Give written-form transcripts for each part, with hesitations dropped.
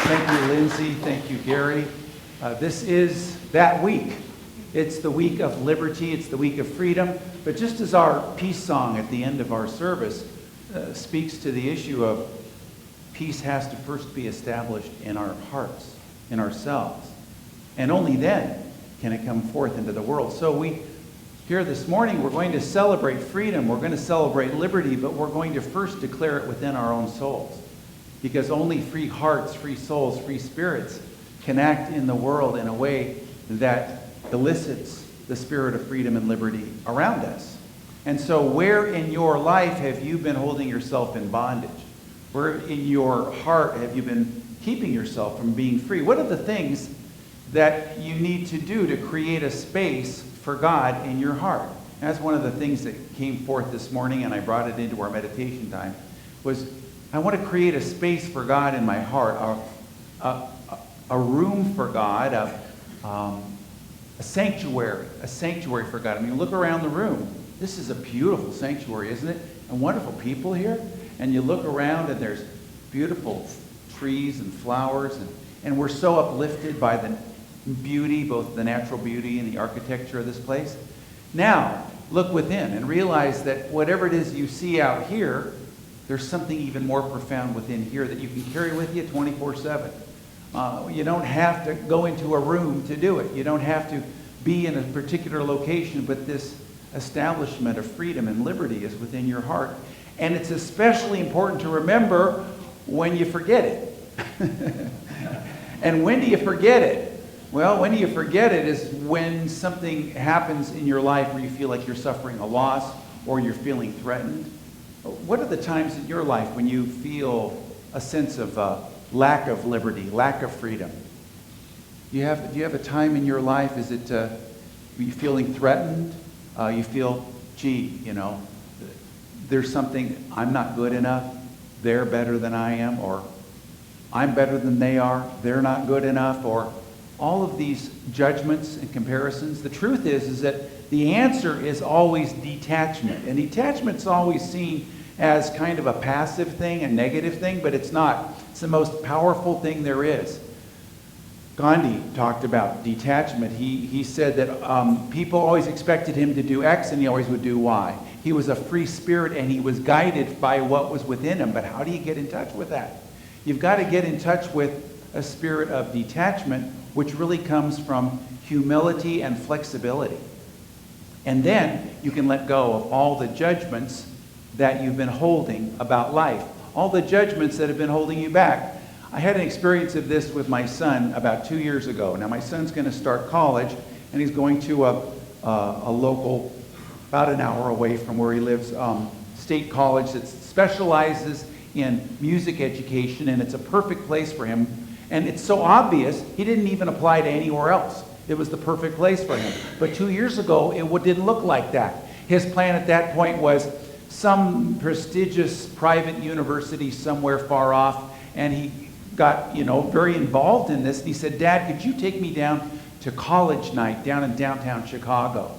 Thank you, Lindsay. Thank you, Gary. This is that week. It's the week of liberty. It's the week of freedom. But just as our peace song at the end of our service speaks to the issue of peace has to first be established in our hearts, in ourselves. And only then can it come forth into the world. So here this morning, we're going to celebrate freedom. We're going to celebrate liberty, but we're going to first declare it within our own souls. Because only free hearts, free souls, free spirits can act in the world in a way that elicits the spirit of freedom and liberty around us. And so where in your life have you been holding yourself in bondage? Where in your heart have you been keeping yourself from being free? What are the things that you need to do to create a space for God in your heart? That's one of the things that came forth this morning, and I brought it into our meditation time, was I want to create a space for God in my heart, a room for God, a sanctuary for God. I mean, look around the room. This is a beautiful sanctuary, isn't it? And wonderful people here. And you look around and there's beautiful trees and flowers, and we're so uplifted by the beauty, both the natural beauty and the architecture of this place. Now, look within and realize that whatever it is you see out here, there's something even more profound within here that you can carry with you 24/7. You don't have to go into a room to do it. You don't have to be in a particular location, but this establishment of freedom and liberty is within your heart. And it's especially important to remember when you forget it. And when do you forget it? Well, when do you forget it is when something happens in your life where you feel like you're suffering a loss or you're feeling threatened. What are the times in your life when you feel a sense of lack of liberty, lack of freedom? Do you have a time in your life? Is it are you feeling threatened? You feel, gee, there's something, I'm not good enough, they're better than I am, or I'm better than they are, they're not good enough, or all of these judgments and comparisons. The truth is that the answer is always detachment. And detachment's always seen as kind of a passive thing, a negative thing, but it's not. It's the most powerful thing there is. Gandhi talked about detachment. He said that people always expected him to do X and he always would do Y. He was a free spirit and he was guided by what was within him. But how do you get in touch with that? You've got to get in touch with a spirit of detachment, which really comes from humility and flexibility. And then you can let go of all the judgments that you've been holding about life, all the judgments that have been holding you back. I had an experience of this with my son about 2 years ago. Now my son's going to start college, and he's going to a local, about an hour away from where he lives, state college that specializes in music education, and it's a perfect place for him. And it's so obvious, he didn't even apply to anywhere else. It was the perfect place for him. But 2 years ago, it didn't look like that. His plan at that point was some prestigious private university somewhere far off, and he got, very involved in this. And he said, "Dad, could you take me down to college night down in downtown Chicago?"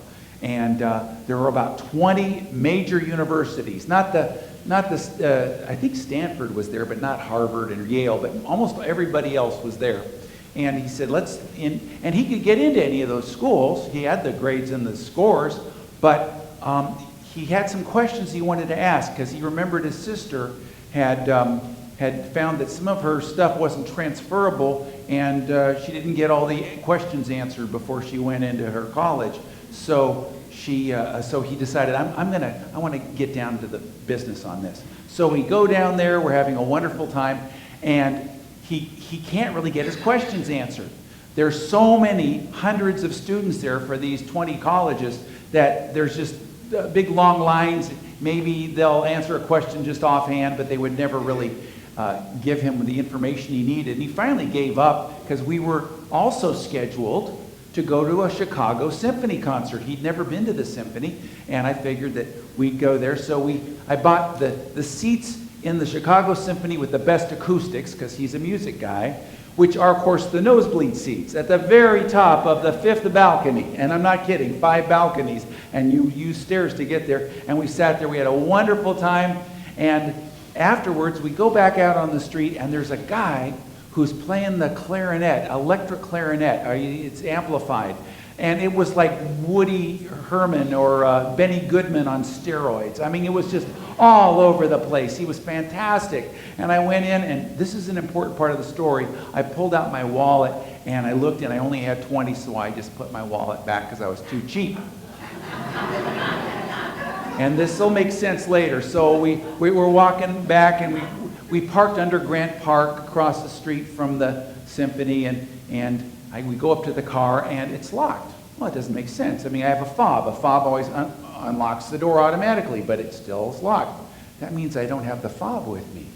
And there were about 20 major universities, not the I think Stanford was there, but not Harvard and Yale, but almost everybody else was there. And he said, and he could get into any of those schools. He had the grades and the scores, but he had some questions he wanted to ask because he remembered his sister had found that some of her stuff wasn't transferable, and she didn't get all the questions answered before she went into her college. So he decided, I want to get down to the business on this. So we go down there. We're having a wonderful time, and he can't really get his questions answered. There's so many hundreds of students there for these 20 colleges that there's just big long lines. Maybe they'll answer a question just offhand, but they would never really give him the information he needed. And he finally gave up because we were also scheduled to go to a Chicago Symphony concert. He'd never been to the Symphony, and I figured that we'd go there. So I bought the seats in the Chicago Symphony with the best acoustics, because he's a music guy, which are, of course, the nosebleed seats at the very top of the 5th balcony. And I'm not kidding, 5 balconies, and you use stairs to get there. And we sat there. We had a wonderful time. And afterwards, we go back out on the street, and there's a guy who's playing the clarinet, electric clarinet. It's amplified. And it was like Woody Herman or Benny Goodman on steroids. I mean, it was just all over the place. He was fantastic. And I went in, and this is an important part of the story. I pulled out my wallet, and I looked, and I only had 20, so I just put my wallet back because I was too cheap. And this will make sense later. So we were walking back, and we parked under Grant Park across the street from the symphony, and we go up to the car, and it's locked. Well, it doesn't make sense. I mean, I have a fob. A fob always unlocks the door automatically, but it still is locked. That means I don't have the fob with me.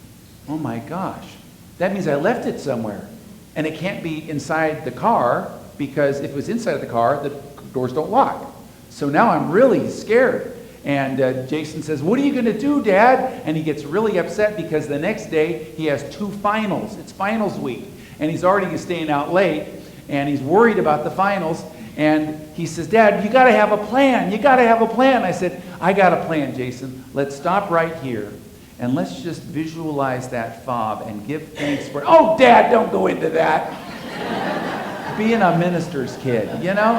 Oh my gosh. That means I left it somewhere. And it can't be inside the car, because if it was inside of the car, the doors don't lock. So now I'm really scared. And Jason says, "What are you going to do, Dad?" And he gets really upset because the next day he has 2 finals. It's finals week. And he's already staying out late. And he's worried about the finals. And he says, "Dad, you got to have a plan. You got to have a plan." I said, "I got a plan, Jason. Let's stop right here. And let's just visualize that fob and give thanks for it." "Oh, Dad, don't go into that." Being a minister's kid, you know?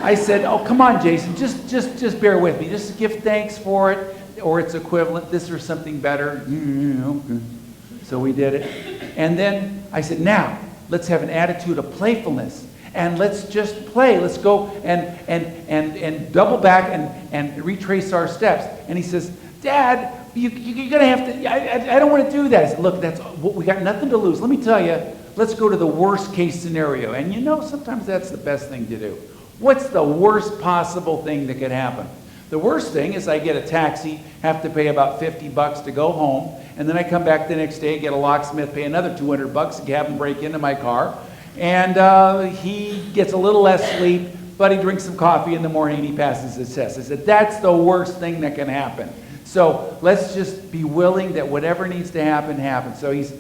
I said, "Oh, come on, Jason. Just bear with me. Just give thanks for it, or its equivalent, this or something better." So we did it. And then I said, "Now, let's have an attitude of playfulness. And let's just play. Let's go and double back and retrace our steps." And he says, "Dad, you're going to have to, I don't want to do that." I said, "Look, we got nothing to lose. Let me tell you, let's go to the worst case scenario." And you know, sometimes that's the best thing to do. What's the worst possible thing that could happen? The worst thing is I get a taxi, have to pay about $50 to go home, and then I come back the next day, get a locksmith, pay another $200 to have him break into my car, and he gets a little less sleep, but he drinks some coffee in the morning and he passes his test. I said, that's the worst thing that can happen. So let's just be willing that whatever needs to happen, happens. So he's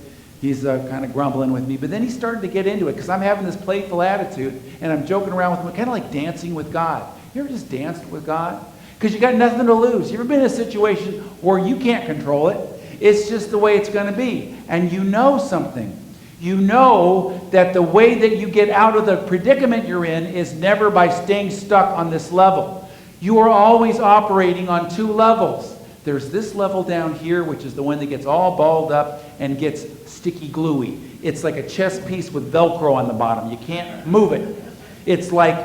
kind of grumbling with me, but then he started to get into it because I'm having this playful attitude and I'm joking around with him, kind of like dancing with God. You ever just danced with God? Because you got nothing to lose. You ever been in a situation where you can't control it? It's just the way it's going to be. And you know something. You know that the way that you get out of the predicament you're in is never by staying stuck on this level. You are always operating on 2 levels. There's this level down here, which is the one that gets all balled up and gets sticky gluey. It's like a chess piece with Velcro on the bottom. You can't move it. It's like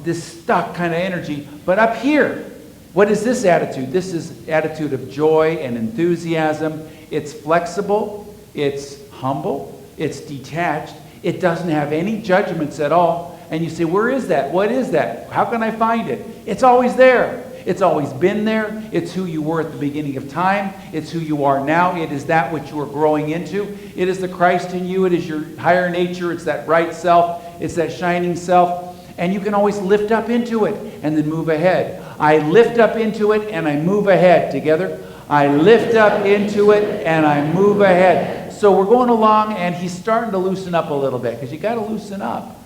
this stuck kind of energy. But up here, what is this attitude? This is attitude of joy and enthusiasm. It's flexible. It's humble. It's detached. It doesn't have any judgments at all. And you say, where is that? What is that? How can I find it? It's always there. It's always been there. It's who you were at the beginning of time. It's who you are now. It is that which you are growing into. It is the Christ in you. It is your higher nature. It's that bright self. It's that shining self. And you can always lift up into it and then move ahead. I lift up into it and I move ahead. Together. I lift up into it and I move ahead. So we're going along and he's starting to loosen up a little bit because you got to loosen up.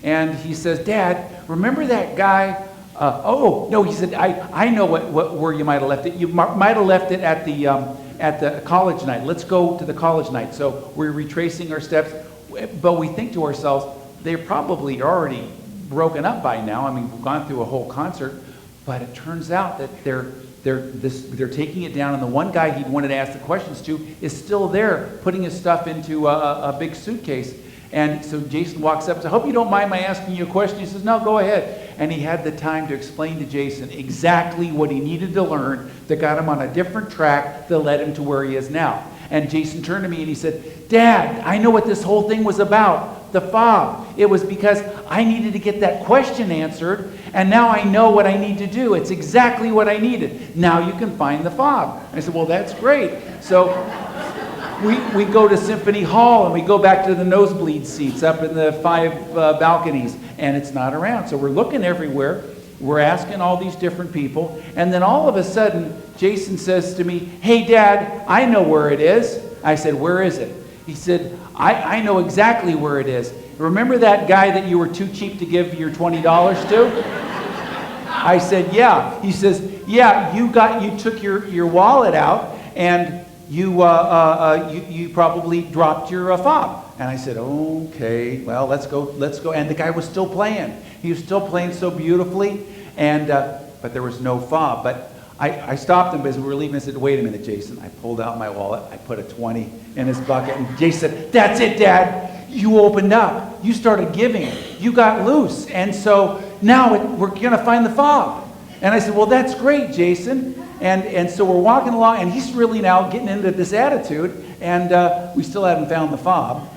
And he says, Dad, remember that guy? He said, I know where you might have left it. You might have left it at the college night. Let's go to the college night. So we're retracing our steps, but we think to ourselves, they're probably already broken up by now. I mean, we've gone through a whole concert, but it turns out that they're taking it down, and the one guy he wanted to ask the questions to is still there, putting his stuff into a big suitcase. And so Jason walks up and says, I hope you don't mind my asking you a question. He says, no, go ahead. And he had the time to explain to Jason exactly what he needed to learn that got him on a different track that led him to where he is now. And Jason turned to me and he said, Dad, I know what this whole thing was about, the fob. It was because I needed to get that question answered, and now I know what I need to do. It's exactly what I needed. Now you can find the fob. I said, well, that's great. So we go to Symphony Hall and we go back to the nosebleed seats up in the 5 balconies, and it's not around. So we're looking everywhere. We're asking all these different people. And then all of a sudden, Jason says to me, hey, Dad, I know where it is. I said, where is it? He said, I know exactly where it is. Remember that guy that you were too cheap to give your $20 to? I said, yeah. He says, yeah, you took your wallet out and you probably dropped your fob. And I said, okay, well, let's go. And the guy was still playing. He was still playing so beautifully, but there was no fob. But I stopped him as we were leaving. I said, wait a minute, Jason. I pulled out my wallet. I put a 20 in his bucket. And Jason said, that's it, Dad. You opened up. You started giving. You got loose. And so now we're going to find the fob. And I said, well, that's great, Jason. And so we're walking along, and he's really now getting into this attitude, and we still haven't found the fob.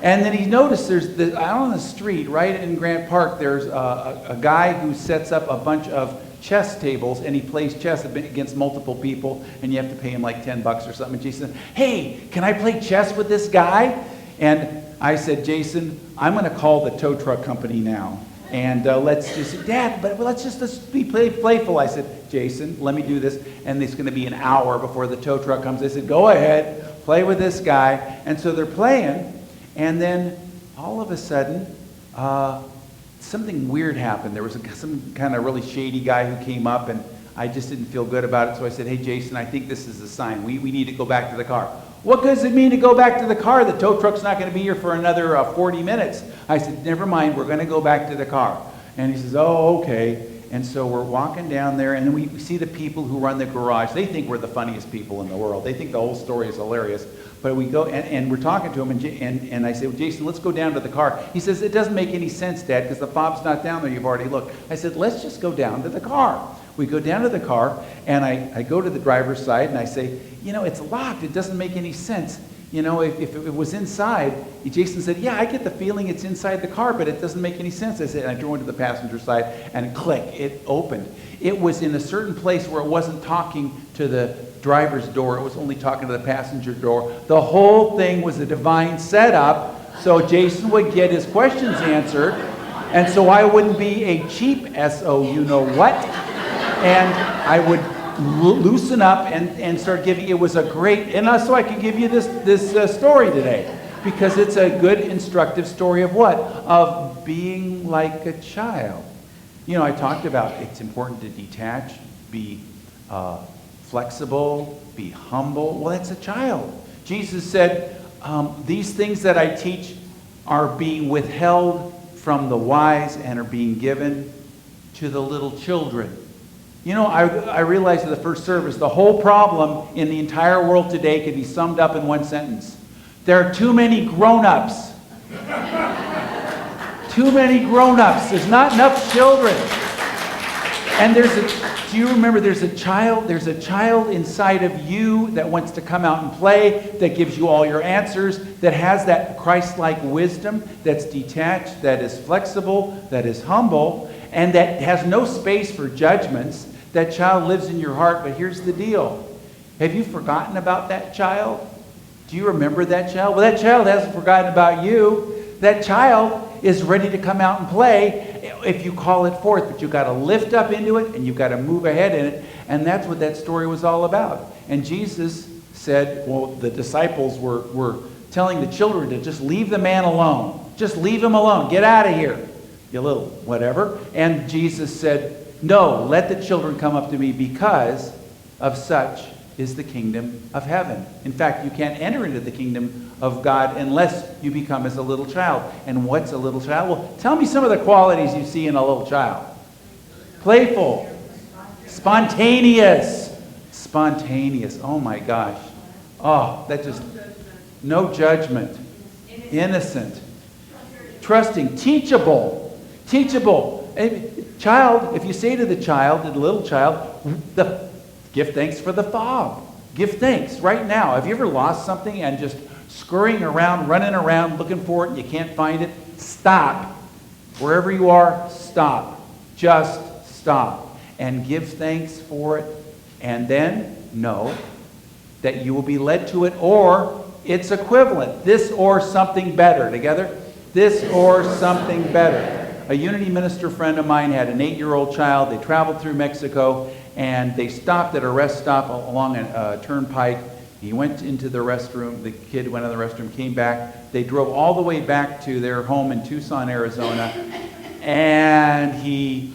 And then he noticed out on the street, right in Grant Park, there's a guy who sets up a bunch of chess tables, and he plays chess against multiple people, and you have to pay him like $10 or something. And Jason said, hey, can I play chess with this guy? And I said, Jason, I'm going to call the tow truck company now. And let's be playful. I said, Jason, let me do this. And it's going to be an hour before the tow truck comes. I said, go ahead, play with this guy. And so they're playing. And then all of a sudden, something weird happened. There was some kind of really shady guy who came up, and I just didn't feel good about it. So I said, hey, Jason, I think this is a sign. We need to go back to the car. What does it mean to go back to the car? The tow truck's not going to be here for another 40 minutes. I said, never mind, we're going to go back to the car. And he says, oh, okay. And so we're walking down there, and then we see the people who run the garage. They think we're the funniest people in the world. They think the whole story is hilarious. But we go, and we're talking to him, and I say, well, Jason, let's go down to the car. He says, it doesn't make any sense, Dad, because the fob's not down there. You've already looked. I said, let's just go down to the car. We go down to the car, and I go to the driver's side, and I say, it's locked. It doesn't make any sense. If it was inside, Jason said, yeah, I get the feeling it's inside the car, but it doesn't make any sense. I said, and I drove into the passenger side, and click, it opened. It was in a certain place where it wasn't talking to the driver's door. It was only talking to the passenger door. The whole thing was a divine setup, so Jason would get his questions answered, and so I wouldn't be a cheap S-O-you-know-what, and I would loosen up and start giving. It was a great, and so I can give you this story today, because it's a good instructive story of what? Of being like a child. I talked about it's important to detach, be flexible, be humble. Well, that's a child. Jesus said, these things that I teach are being withheld from the wise and are being given to the little children. I realized in the first service, the whole problem in the entire world today could be summed up in one sentence. There are too many grown-ups. Too many grown-ups. There's not enough children. And do you remember there's a child inside of you that wants to come out and play, that gives you all your answers, that has that Christ-like wisdom, that's detached, that is flexible, that is humble, and that has no space for judgments. That child lives in your heart, but here's the deal. Have you forgotten about that child? Do you remember that child? Well, that child hasn't forgotten about you. That child is ready to come out and play if you call it forth, but you've got to lift up into it, and you've got to move ahead in it, and that's what that story was all about. And Jesus said, well, the disciples were telling the children to just leave the man alone. Just leave him alone. Get out of here, you little whatever. And Jesus said, no, let the children come up to me, because of such is the kingdom of heaven. In fact, you can't enter into the kingdom of God unless you become as a little child. And what's a little child? Well, tell me some of the qualities you see in a little child. Playful. Spontaneous. Oh my gosh. Oh, that just, no judgment. Innocent. Trusting. Teachable. Child, if you say to the little child, give thanks for the fob. Give thanks right now. Have you ever lost something and just scurrying around, running around, looking for it, and you can't find it? Stop. Wherever you are, stop. Just stop. And give thanks for it. And then know that you will be led to it, or its equivalent. This or something better. Together? This or something better. A Unity minister friend of mine had an 8-year-old child. They traveled through Mexico, and they stopped at a rest stop along a turnpike. He went into the restroom. The kid went in the restroom, came back. They drove all the way back to their home in Tucson, Arizona, and he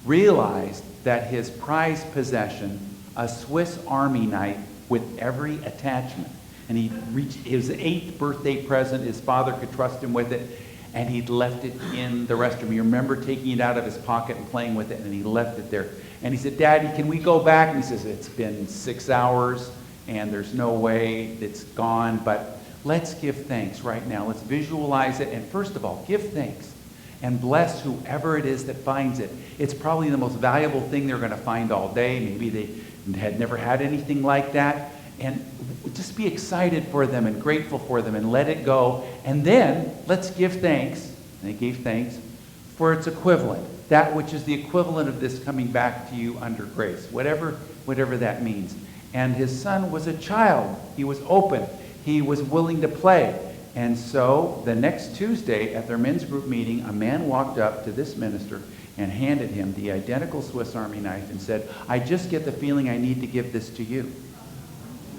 realized that his prized possession, a Swiss Army knife, with every attachment. And he reached his 8th birthday present. His father could trust him with it. And he'd left it in the restroom. You remember taking it out of his pocket and playing with it, and he left it there. And he said, Daddy, can we go back? And he says, it's been 6 hours, and there's no way it's gone, but let's give thanks right now. Let's visualize it, and first of all, give thanks and bless whoever it is that finds it. It's probably the most valuable thing they're going to find all day. Maybe they had never had anything like that. And just be excited for them and grateful for them and let it go. And then let's give thanks, and they gave thanks, for its equivalent, that which is the equivalent of this coming back to you under grace, whatever that means. And his son was a child. He was open. He was willing to play. And so the next Tuesday at their men's group meeting, a man walked up to this minister and handed him the identical Swiss Army knife and said, I just get the feeling I need to give this to you.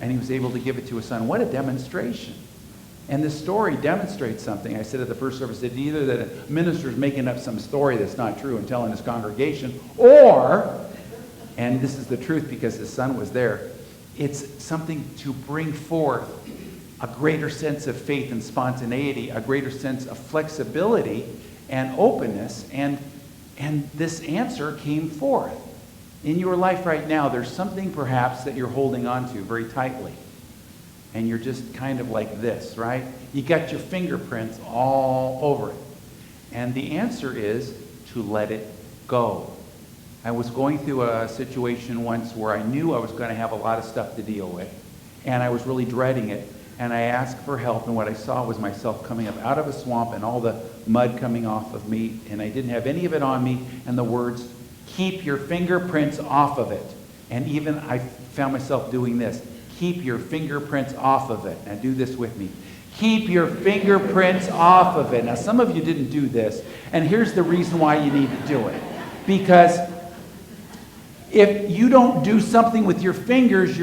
And he was able to give it to his son. What a demonstration. And this story demonstrates something. I said at the first service that either that a minister is making up some story that's not true and telling his congregation, or, and this is the truth because his son was there, it's something to bring forth a greater sense of faith and spontaneity, a greater sense of flexibility and openness. And this answer came forth. In your life right now, there's something perhaps that you're holding on to very tightly. And you're just kind of like this, right? You got your fingerprints all over it. And the answer is to let it go. I was going through a situation once where I knew I was going to have a lot of stuff to deal with. And I was really dreading it. And I asked for help, and what I saw was myself coming up out of a swamp and all the mud coming off of me. And I didn't have any of it on me. And the words, keep your fingerprints off of it. And even I found myself doing this. Keep your fingerprints off of it. Now do this with me. Keep your fingerprints off of it. Now some of you didn't do this. And here's the reason why you need to do it. Because if you don't do something with your fingers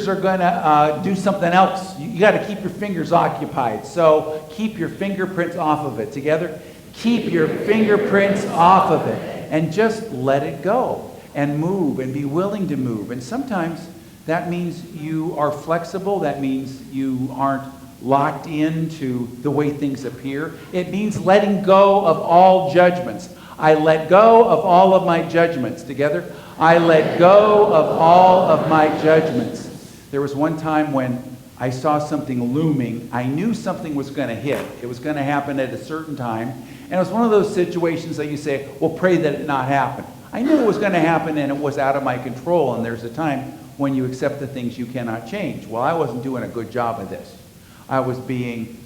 are going to do something else. You got to keep your fingers occupied. So keep your fingerprints off of it. Together, keep your fingerprints off of it. And just let it go and move and be willing to move. And sometimes that means you are flexible. That means you aren't locked into the way things appear. It means letting go of all judgments. I let go of all of my judgments. Together, I let go of all of my judgments. There was one time when I saw something looming. I knew something was going to hit. It was going to happen at a certain time. And it was one of those situations that you say, well, pray that it not happen. I knew it was going to happen and it was out of my control. And there's a time when you accept the things you cannot change. Well, I wasn't doing a good job of this. I was being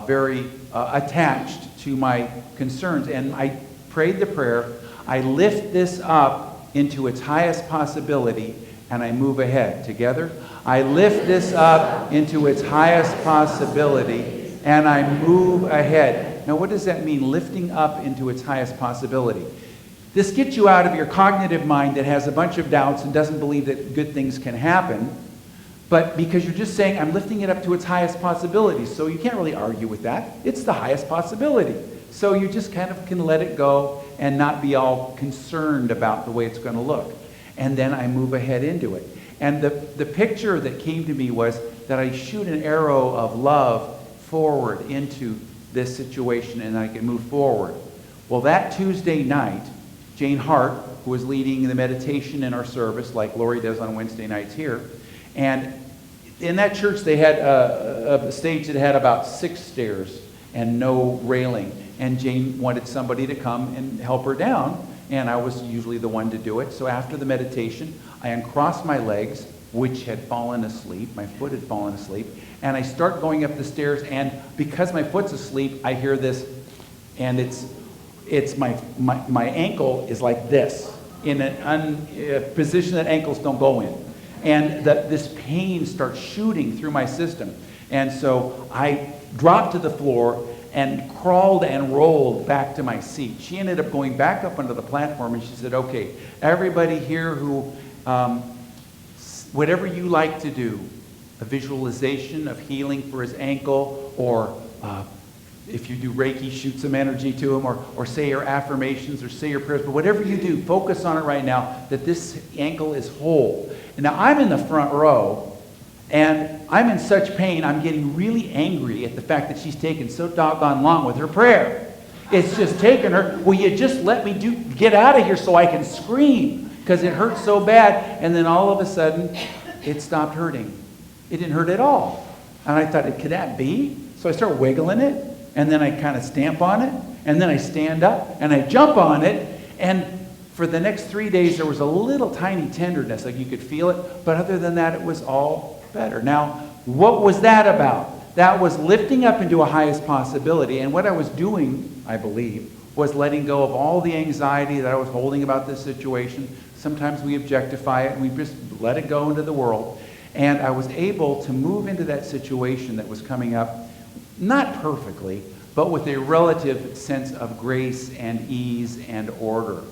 very attached to my concerns. And I prayed the prayer, I lift this up into its highest possibility and I move ahead. Together, I lift this up into its highest possibility and I move ahead. Now, what does that mean, lifting up into its highest possibility? This gets you out of your cognitive mind that has a bunch of doubts and doesn't believe that good things can happen, but because you're just saying, I'm lifting it up to its highest possibility. So you can't really argue with that. It's the highest possibility. So you just kind of can let it go and not be all concerned about the way it's going to look. And then I move ahead into it. And the picture that came to me was that I shoot an arrow of love forward into this situation and I can move forward. Well, that Tuesday night, Jane Hart, who was leading the meditation in our service, like Lori does on Wednesday nights here, and in that church they had a stage that had about 6 stairs and no railing. And Jane wanted somebody to come and help her down, and I was usually the one to do it. So after the meditation, I uncrossed my legs, which had fallen asleep. My foot had fallen asleep. And I start going up the stairs, and because my foot's asleep, I hear this, and it's my ankle is like this, in a position that ankles don't go in. And this pain starts shooting through my system. And so I dropped to the floor and crawled and rolled back to my seat. She ended up going back up onto the platform, and she said, okay, everybody here who, whatever you like to do, a visualization of healing for his ankle, or if you do Reiki, shoot some energy to him, or say your affirmations, or say your prayers, but whatever you do, focus on it right now, that this ankle is whole. And now I'm in the front row, And I'm in such pain, I'm getting really angry at the fact that she's taken so doggone long with her prayer. It's just taken her, will you just let me get out of here so I can scream? Because it hurts so bad. And then all of a sudden, it stopped hurting. It didn't hurt at all. And I thought, could that be? So I start wiggling it, and then I kind of stamp on it, and then I stand up, and I jump on it, and for the next 3 days, there was a little tiny tenderness, like you could feel it, but other than that, it was all better. Now, what was that about? That was lifting up into a highest possibility, and what I was doing, I believe, was letting go of all the anxiety that I was holding about this situation. Sometimes we objectify it, and we just let it go into the world. And I was able to move into that situation that was coming up, not perfectly, but with a relative sense of grace and ease and order.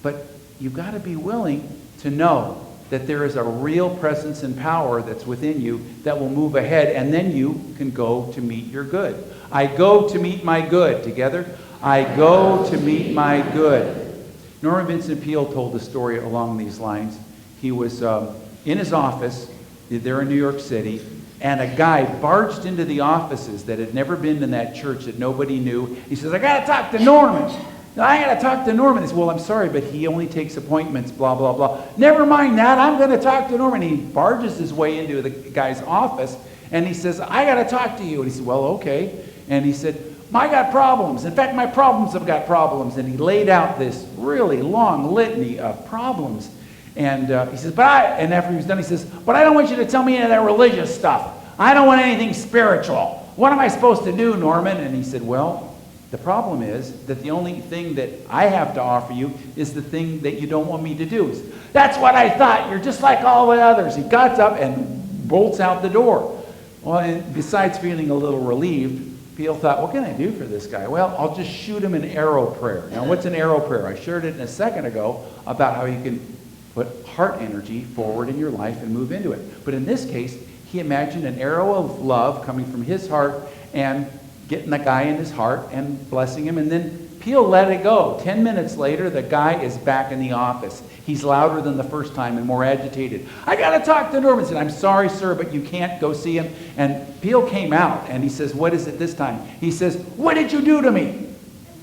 But you've got to be willing to know that there is a real presence and power that's within you that will move ahead, and then you can go to meet your good. I go to meet my good. Together, I go to meet my good. Norman Vincent Peale told a story along these lines. He was in his office there in New York City, and a guy barged into the offices that had never been in that church that nobody knew. He says, I got to talk to Norman. I got to talk to Norman. He says, well, I'm sorry, but he only takes appointments, blah, blah, blah. Never mind that. I'm going to talk to Norman. He barges his way into the guy's office, and he says, I got to talk to you. And he said, well, okay. And he said, I got problems. In fact, my problems have got problems. And he laid out this really long litany of problems. And he says, and after he was done, he says, but I don't want you to tell me any of that religious stuff. I don't want anything spiritual. What am I supposed to do, Norman? And he said, well, the problem is that the only thing that I have to offer you is the thing that you don't want me to do. He said, that's what I thought. You're just like all the others. He got up and bolts out the door. Well, and besides feeling a little relieved, Peale thought, what can I do for this guy? Well, I'll just shoot him an arrow prayer. Now, what's an arrow prayer? I shared it a second ago about how you can put heart energy forward in your life and move into it. But in this case, he imagined an arrow of love coming from his heart and getting the guy in his heart and blessing him. And then Peale let it go. 10 minutes later, the guy is back in the office. He's louder than the first time and more agitated. I got to talk to Norman. He said, I'm sorry, sir, but you can't go see him. And Peale came out, and he says, what is it this time? He says, what did you do to me?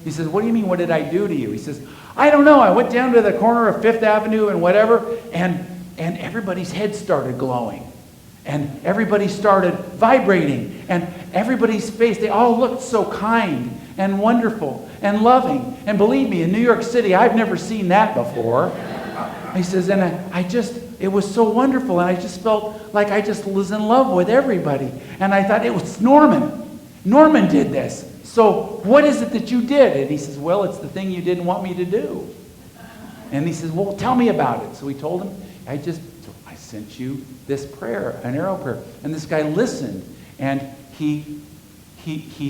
He says, what do you mean, what did I do to you? He says, I don't know. I went down to the corner of Fifth Avenue and whatever, and everybody's head started glowing. And everybody started vibrating. And everybody's face, they all looked so kind and wonderful and loving. And believe me, in New York City, I've never seen that before. He says, and it was so wonderful. And I just felt like I just was in love with everybody. And I thought, it was Norman. Norman did this. So what is it that you did? And he says, well, it's the thing you didn't want me to do. And he says, well, tell me about it. So he told him, I sent you this prayer, an arrow prayer. And this guy listened. And he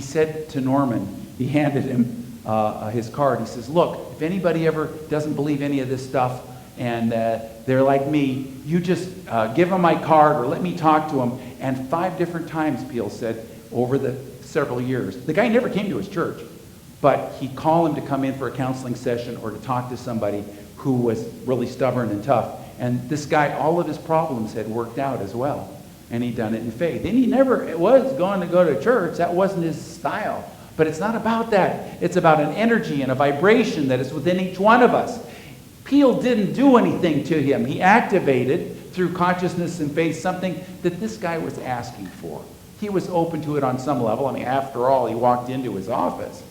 said to Norman, he handed him his card. He says, look, if anybody ever doesn't believe any of this stuff and they're like me, you just give them my card or let me talk to them. And 5 different times, Peale said, over the several years. The guy never came to his church, but he'd call him to come in for a counseling session or to talk to somebody who was really stubborn and tough. And this guy, all of his problems had worked out as well. And he'd done it in faith. And he never was going to go to church. That wasn't his style. But it's not about that. It's about an energy and a vibration that is within each one of us. Peale didn't do anything to him. He activated, through consciousness and faith, something that this guy was asking for. He was open to it on some level. I mean, after all, he walked into his office.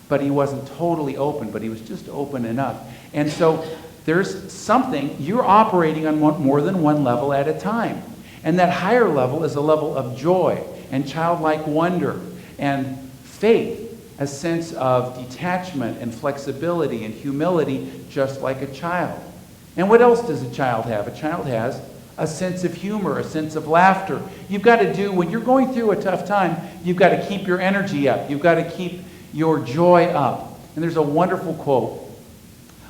But he wasn't totally open, but he was just open enough. And so there's something, you're operating on more than one level at a time. And that higher level is a level of joy and childlike wonder and faith, a sense of detachment and flexibility and humility, just like a child. And what else does a child have? A child has a sense of humor, a sense of laughter. You've got to do, when you're going through a tough time, you've got to keep your energy up. You've got to keep your joy up. And there's a wonderful quote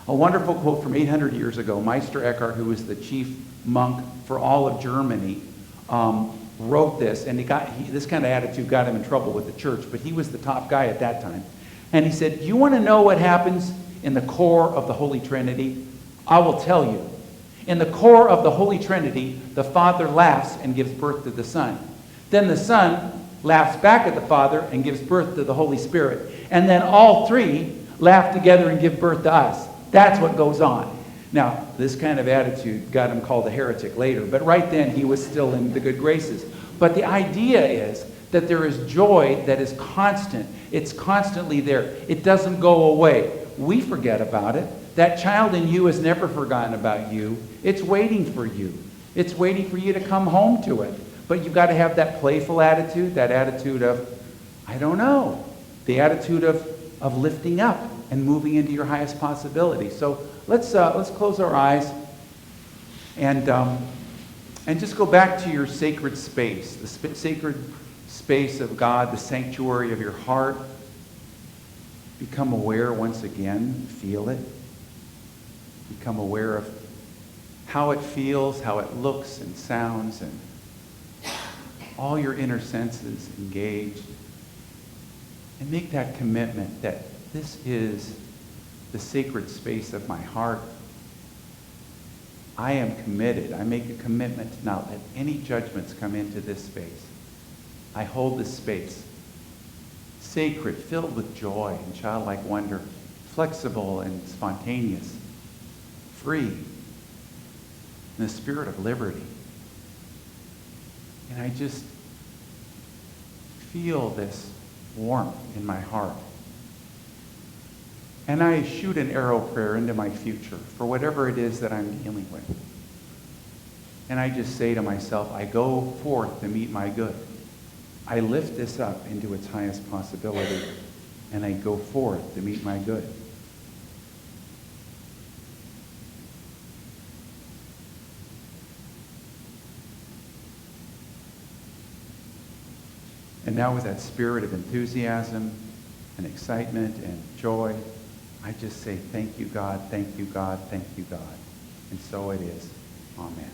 from 800 years ago. Meister Eckhart, who was the chief monk for all of Germany, wrote this, and this kind of attitude got him in trouble with the church, but he was the top guy at that time. And he said, you want to know what happens in the core of the Holy Trinity? I will tell you. In the core of the Holy Trinity, the Father laughs and gives birth to the Son. Then the Son laughs back at the Father and gives birth to the Holy Spirit. And then all three laugh together and give birth to us. That's what goes on. Now, this kind of attitude got him called a heretic later, but right then he was still in the good graces. But the idea is that there is joy that is constant. It's constantly there. It doesn't go away. We forget about it. That child in you has never forgotten about you. It's waiting for you. It's waiting for you to come home to it. But you've got to have that playful attitude, that attitude of, I don't know, the attitude of lifting up and moving into your highest possibility. So let's close our eyes and just go back to your sacred space, the sacred space of God, the sanctuary of your heart. Become aware once again, feel it. Become aware of how it feels, how it looks and sounds, and all your inner senses engaged. And make that commitment that this is the sacred space of my heart. I am committed. I make a commitment to not let any judgments come into this space. I hold this space sacred, filled with joy and childlike wonder, flexible and spontaneous, free, in the spirit of liberty. And I just feel this warmth in my heart. And I shoot an arrow prayer into my future for whatever it is that I'm dealing with. And I just say to myself, I go forth to meet my good. I lift this up into its highest possibility, and I go forth to meet my good. And now with that spirit of enthusiasm and excitement and joy, I just say, thank you, God, thank you, God, thank you, God. And so it is. Amen.